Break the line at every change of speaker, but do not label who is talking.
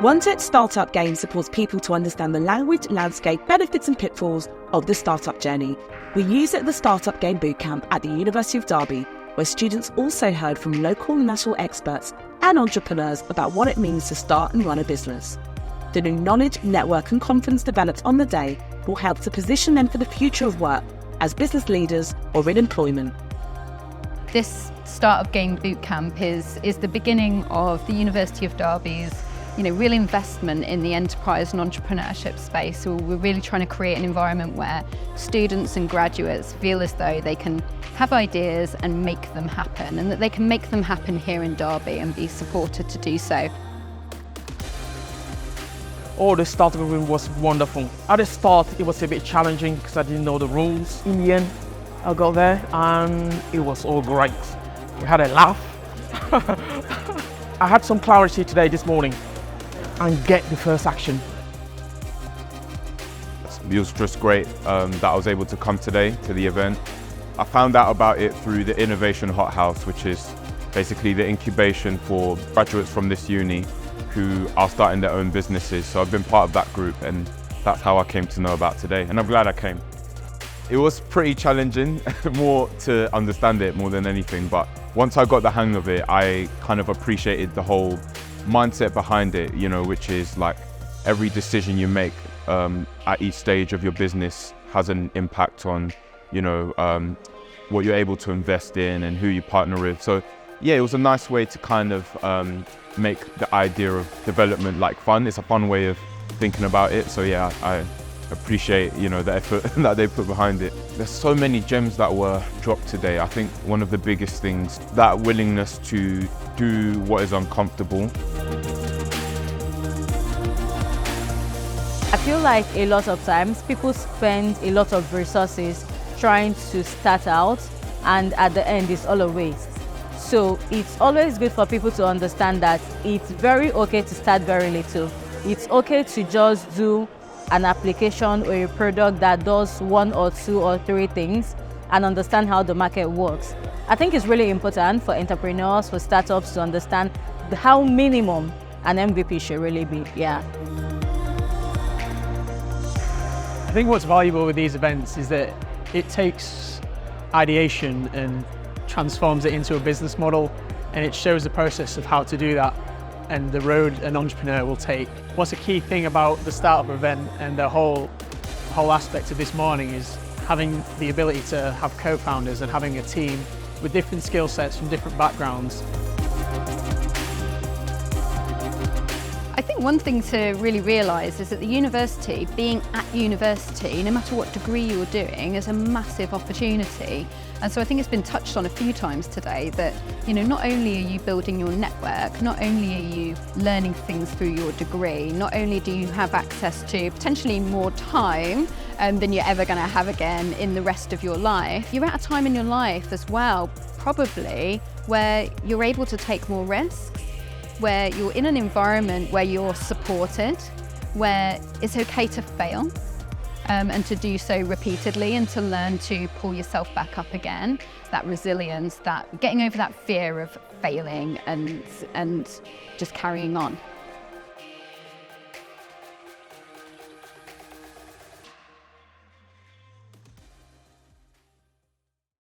Wanted Startup Game supports people to understand the language, landscape, benefits and pitfalls of the startup journey. We use it at the Startup Game Bootcamp at the University of Derby, where students also heard from local and national experts and entrepreneurs about what it means to start and run a business. The new knowledge, network and confidence developed on the day will help to position them for the future of work as business leaders or in employment.
This Startup Game Bootcamp is the beginning of the University of Derby's real investment in the enterprise and entrepreneurship space. So we're really trying to create an environment where students and graduates feel as though they can have ideas and make them happen, and that they can make them happen here in Derby and be supported to do so.
Oh, the startup room was wonderful. At the start, it was a bit challenging because I didn't know the rules. In the end, I got there and it was all great. We had a laugh. I had some clarity today, this morning, and get the first action.
It was just great that I was able to come today to the event. I found out about it through the Innovation Hothouse, which is basically the incubation for graduates from this uni who are starting their own businesses. So I've been part of that group, and that's how I came to know about today, and I'm glad I came. It was pretty challenging, more to understand it more than anything, but once I got the hang of it, I kind of appreciated the whole mindset behind it, which is like every decision you make at each stage of your business has an impact on, what you're able to invest in and who you partner with. So yeah, it was a nice way to kind of make the idea of development like fun. It's a fun way of thinking about it. So yeah, I appreciate the effort that they put behind it. There's so many gems that were dropped today. I think one of the biggest things, that willingness to do what is uncomfortable.
I feel like a lot of times people spend a lot of resources trying to start out, and at the end it's all a waste. So it's always good for people to understand that it's very okay to start very little. It's okay to just do an application or a product that does 1 or 2 or 3 things and understand how the market works. I think it's really important for entrepreneurs, for startups to understand how minimum an MVP should really be. Yeah.
I think what's valuable with these events is that it takes ideation and transforms it into a business model, and it shows the process of how to do that and the road an entrepreneur will take. What's a key thing about the startup event and the whole aspect of this morning is having the ability to have co-founders and having a team with different skill sets from different backgrounds.
I think one thing to really realise is that the university, being at university, no matter what degree you're doing, is a massive opportunity. And so I think it's been touched on a few times today that, not only are you building your network, not only are you learning things through your degree, not only do you have access to potentially more time than you're ever going to have again in the rest of your life, you're at a time in your life as well, probably, where you're able to take more risks, where you're in an environment where you're supported, where it's okay to fail, and to do so repeatedly and to learn to pull yourself back up again. That resilience, that getting over that fear of failing and just carrying on.